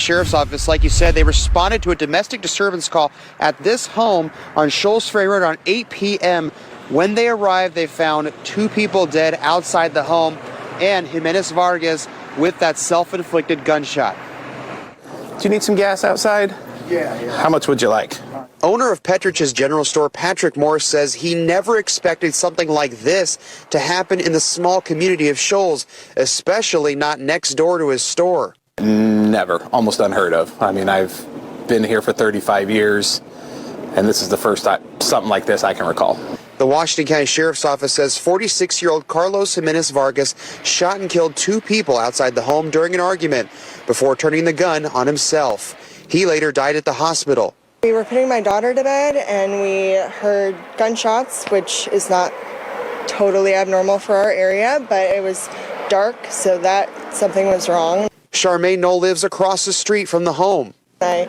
Sheriff's Office, like you said, they responded to a domestic disturbance call at this home on Scholls Ferry Road on 8 p.m. When they arrived, they found 2 people dead outside the home and Jimenez-Vargas with that self-inflicted gunshot. Do you need some gas outside? Yeah. How much would you like? Owner of Petrich's General Store, Patrick Morris, says he never expected something like this to happen in the small community of Scholls, especially not next door to his store. Never. Almost unheard of. I mean, I've been here for 35 years, and this is the first time something like this I can recall. The Washington County Sheriff's Office says 46-year-old Carlos Jimenez-Vargas shot and killed 2 people outside the home during an argument before turning the gun on himself. He later died at the hospital. We were putting my daughter to bed and we heard gunshots, which is not totally abnormal for our area, but it was dark, so that something was wrong. Charmaine Knoll lives across the street from the home. I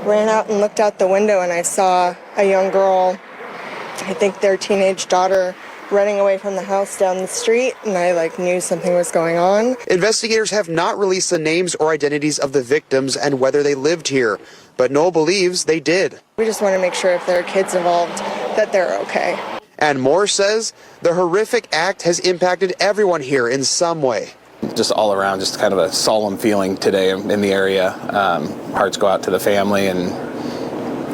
ran out and looked out the window and I saw a young girl, I think their teenage daughter, running away from the house down the street, and I knew something was going on. Investigators have not released the names or identities of the victims and whether they lived here, but Knoll believes they did. We just want to make sure if there are kids involved that they're okay. And Moore says the horrific act has impacted everyone here in some way. Just all around, just kind of a solemn feeling today in the area. Hearts go out to the family, and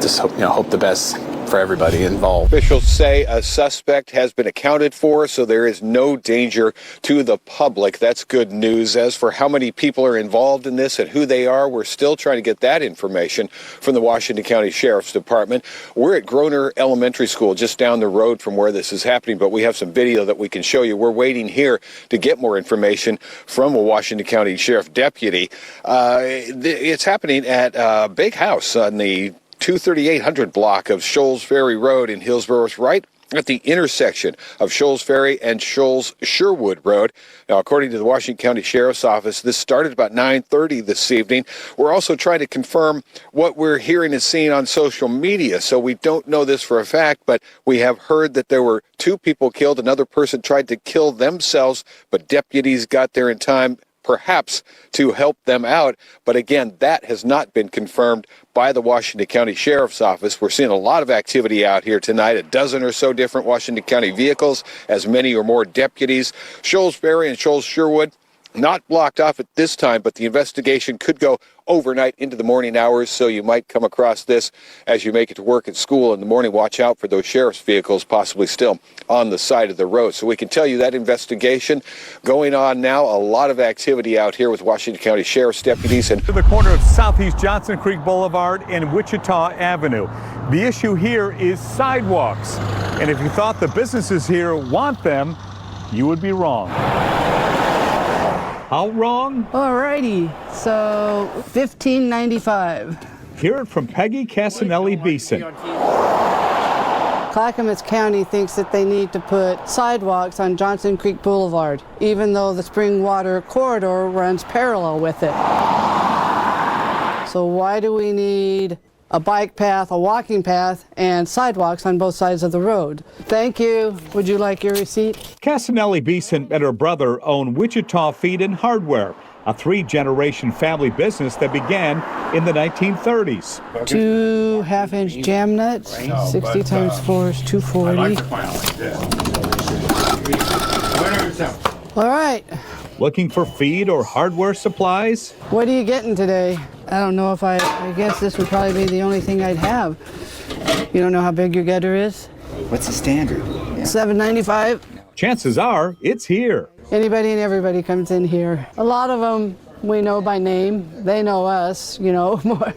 just hope the best for everybody involved. Officials say a suspect has been accounted for, so there is no danger to the public. That's good news. As for how many people are involved in this and who they are, we're still trying to get that information from the Washington County Sheriff's Department. We're at Groner Elementary School, just down the road from where this is happening, but we have some video that we can show you. We're waiting here to get more information from a Washington County Sheriff deputy. It's happening at a big house on the 23800 block of Scholls Ferry Road in Hillsborough. It's right at the intersection of Scholls Ferry and Scholls Sherwood Road. Now, according to the Washington County Sheriff's Office, this started about 9:30 this evening. We're also trying to confirm what we're hearing and seeing on social media, so we don't know this for a fact, but we have heard that there were 2 people killed. Another person tried to kill themselves, but deputies got there in time, perhaps to help them out. But again, that has not been confirmed by the Washington County Sheriff's Office. We're seeing a lot of activity out here tonight, a dozen or so different Washington County vehicles, as many or more deputies. Scholls Ferry and Scholls Sherwood not blocked off at this time, but the investigation could go overnight into the morning hours, so you might come across this as you make it to work at school in the morning. Watch out for those sheriff's vehicles possibly still on the side of the road. So we can tell you that investigation going on now. A lot of activity out here with Washington County Sheriff's deputies. And to the corner of Southeast Johnson Creek Boulevard and Wichita Avenue. The issue here is sidewalks. And if you thought the businesses here want them, you would be wrong. How wrong? Alrighty, so $15.95. Hear it from Peggy Casanelli-Beeson. Clackamas County thinks that they need to put sidewalks on Johnson Creek Boulevard, even though the spring water corridor runs parallel with it. So why do we need a bike path, a walking path, and sidewalks on both sides of the road? Thank you. Would you like your receipt? Casanelli-Beeson and her brother own Wichita Feed and Hardware, a 3-generation family business that began in the 1930s. 2 half-inch jam nuts, 60 times 4 is 240. All right. Looking for feed or hardware supplies? What are you getting today? I don't know if I guess this would probably be the only thing I'd have. You don't know how big your getter is? What's the standard? Yeah. $7.95. Chances are it's here. Anybody and everybody comes in here. A lot of them we know by name. They know us, more.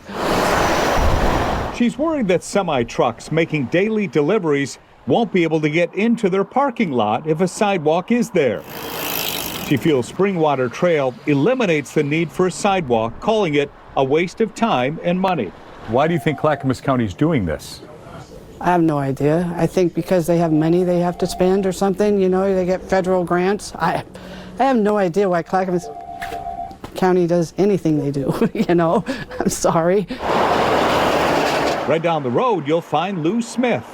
She's worried that semi-trucks making daily deliveries won't be able to get into their parking lot if a sidewalk is there. She feels Springwater Trail eliminates the need for a sidewalk, calling it a waste of time and money. Why do you think Clackamas County is doing this? I have no idea. I think because they have money they have to spend or something, they get federal grants. I have no idea why Clackamas County does anything they do, I'm sorry. Right down the road, you'll find Lou Smith.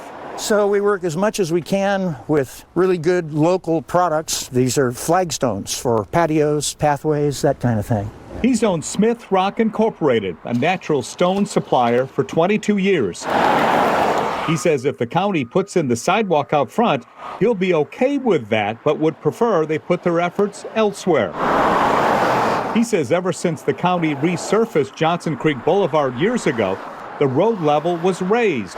So we work as much as we can with really good local products. These are flagstones for patios, pathways, that kind of thing. He's owned Smith Rock Incorporated, a natural stone supplier, for 22 years. He says if the county puts in the sidewalk out front, he'll be okay with that, but would prefer they put their efforts elsewhere. He says ever since the county resurfaced Johnson Creek Boulevard years ago, the road level was raised,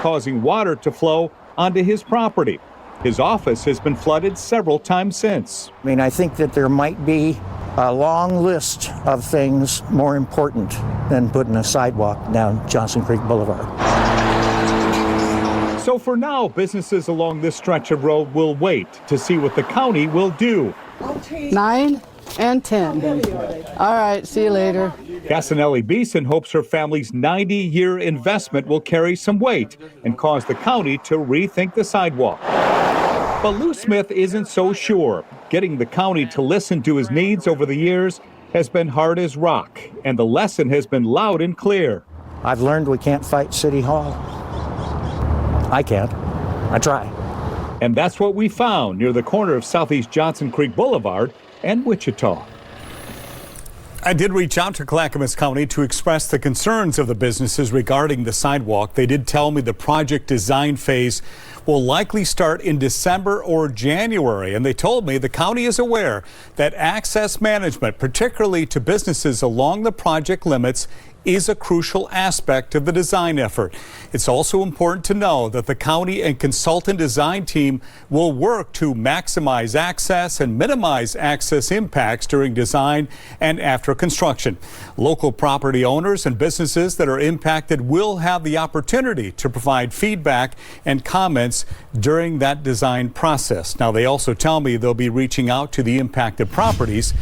causing water to flow onto his property. His office has been flooded several times since. I mean, I think that there might be a long list of things more important than putting a sidewalk down Johnson Creek Boulevard. So for now, businesses along this stretch of road will wait to see what the county will do. 9 and 10. All right, see you later. Casanelli Beeson hopes her family's 90-year investment will carry some weight and cause the county to rethink the sidewalk. But Lou Smith isn't so sure. Getting the county to listen to his needs over the years has been hard as rock, and the lesson has been loud and clear. I've learned we can't fight City Hall. I can't. I try. And that's what we found near the corner of Southeast Johnson Creek Boulevard and Wichita. I did reach out to Clackamas County to express the concerns of the businesses regarding the sidewalk. They did tell me the project design phase will likely start in December or January. And they told me the county is aware that access management, particularly to businesses along the project limits, is a crucial aspect of the design effort. It's also important to know that the county and consultant design team will work to maximize access and minimize access impacts during design and after construction. Local property owners and businesses that are impacted will have the opportunity to provide feedback and comments during that design process. Now, they also tell me they'll be reaching out to the impacted properties